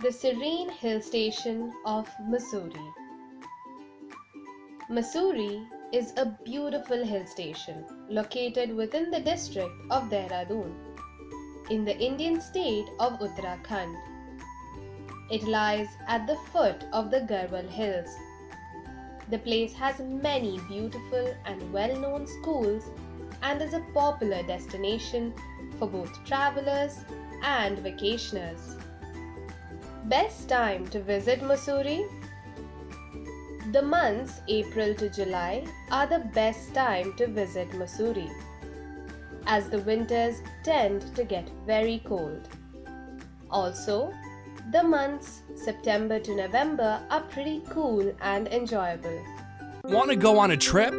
The serene hill station of Mussoorie. Mussoorie is a beautiful hill station located within the district of Dehradun in the Indian state of Uttarakhand. It lies at the foot of the Garhwal Hills. The place has many beautiful and well-known schools and is a popular destination for both travelers and vacationers. Best time to visit Mussoorie? The months April to July are the best time to visit Mussoorie, as the winters tend to get very cold. Also, the months September to November are pretty cool and enjoyable. Want to go on a trip?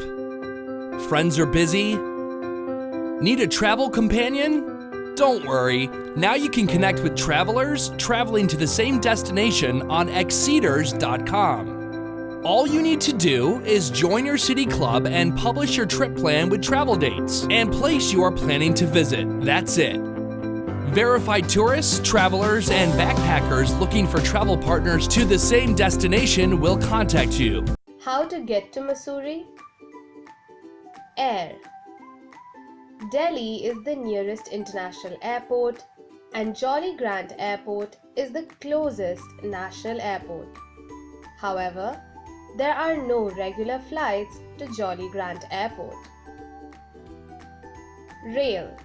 Friends are busy? Need a travel companion? Don't worry, now you can connect with travelers traveling to the same destination on Exceeders.com. All you need to do is join your city club and publish your trip plan with travel dates and place you are planning to visit. That's it. Verified tourists, travelers, and backpackers looking for travel partners to the same destination will contact you. How to get to Mussoorie? Air. Delhi is the nearest international airport and Jolly Grant Airport is the closest national airport. However, there are no regular flights to Jolly Grant Airport. Rail.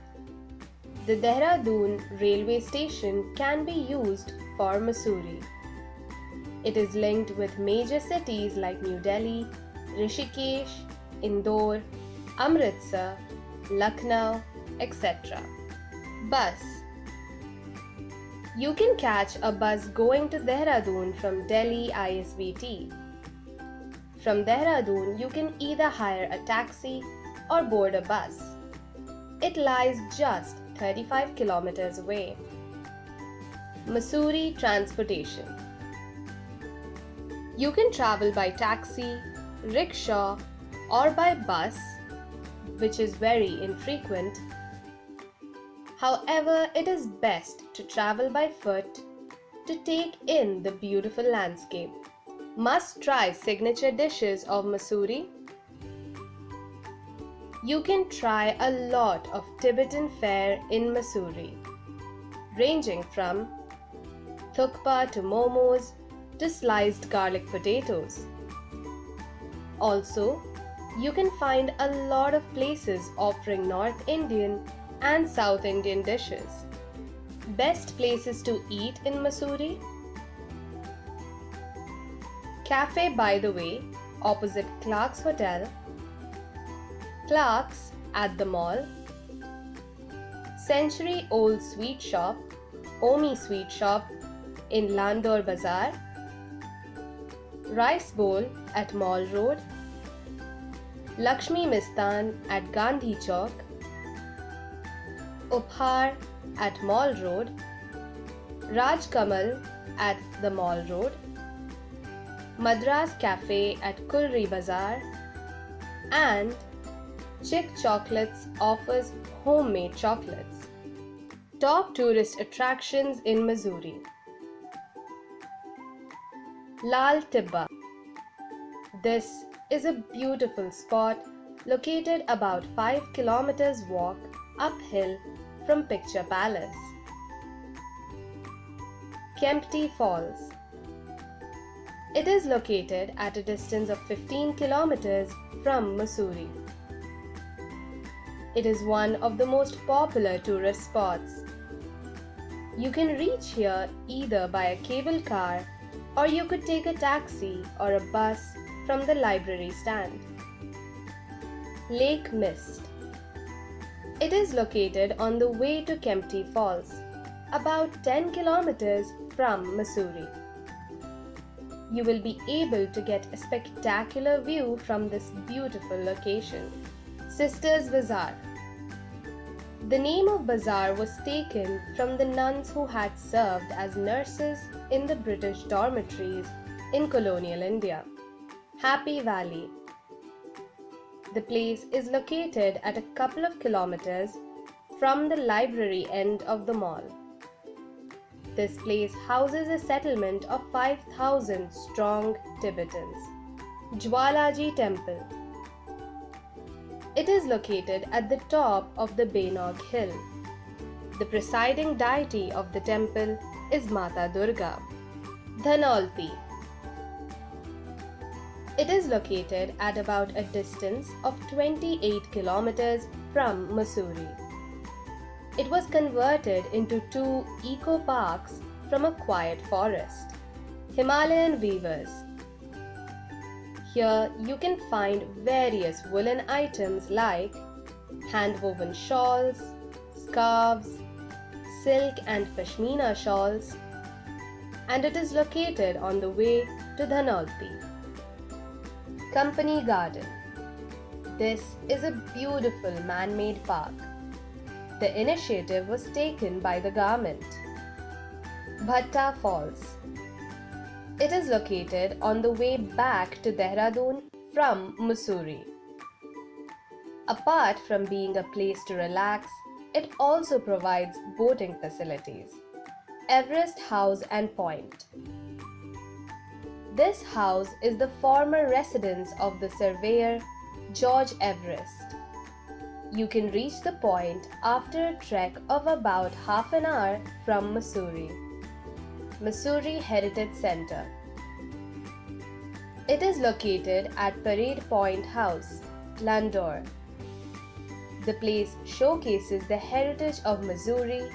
The Dehradun railway station can be used for Mussoorie. It is linked with major cities like New Delhi, Rishikesh, Indore, Amritsar, Lucknow, etc. Bus. You can catch a bus going to Dehradun from Delhi ISBT. From Dehradun, you can either hire a taxi or board a bus. It lies just 35 kilometers away. Mussoorie transportation. You can travel by taxi, rickshaw, or by bus, which is very infrequent. However, it is best to travel by foot to take in the beautiful landscape. Must try signature dishes of Mussoorie. You can try a lot of Tibetan fare in Mussoorie, ranging from thukpa to momos to sliced garlic potatoes. Also, you can find a lot of places offering North Indian and South Indian dishes. Best places to eat in Mussoorie? Cafe By the Way, opposite Clark's Hotel, Clark's at the mall, Century Old Sweet Shop, Omi Sweet Shop in Landor Bazaar, Rice Bowl at Mall Road, Lakshmi Mistan at Gandhi Chowk, Uphar at Mall Road, Raj Kamal at the Mall Road, Madras Cafe at Kulri Bazaar, and Chick Chocolates offers homemade chocolates. Top tourist attractions in Mussoorie. Lal Tibba. This is a beautiful spot located about 5 kilometers walk uphill from Picture Palace. Kempty Falls. It is located at a distance of 15 kilometers from Mussoorie. It is one of the most popular tourist spots. You can reach here either by a cable car or you could take a taxi or a bus from the library stand. Lake Mist. It is located on the way to Kempty Falls, about 10 kilometers from Mussoorie. You will be able to get a spectacular view from this beautiful location. Sisters Bazaar. The name of bazaar was taken from the nuns who had served as nurses in the British dormitories in colonial India. Happy Valley. The place is located at a couple of kilometers from the library end of the mall. This place houses a settlement of 5,000 strong Tibetans. Jwalaji Temple. It is located at the top of the Benog Hill. The presiding deity of the temple is Mata Durga. Dhanolti. It is located at about a distance of 28 kilometers from Mussoorie. It was converted into 2 eco-parks from a quiet forest. Himalayan Weavers. Here you can find various woolen items like hand-woven shawls, scarves, silk and pashmina shawls, and it is located on the way to Dhanolti. Company Garden. This is a beautiful man-made park. The initiative was taken by the government. Bhatta Falls. It is located on the way back to Dehradun from Mussoorie. Apart from being a place to relax, it also provides boating facilities. Everest House and Point. This house is the former residence of the surveyor George Everest. You can reach the point after a trek of about half an hour from Mussoorie. Mussoorie Heritage Center. It is located at Parade Point House, Landore. The place showcases the heritage of Mussoorie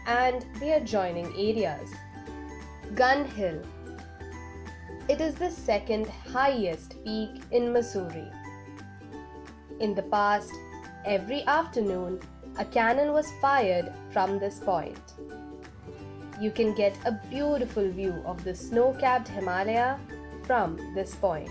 and the adjoining areas. Gun Hill. It is the second highest peak in Mussoorie. In the past, every afternoon, a cannon was fired from this point. You can get a beautiful view of the snow-capped Himalaya from this point.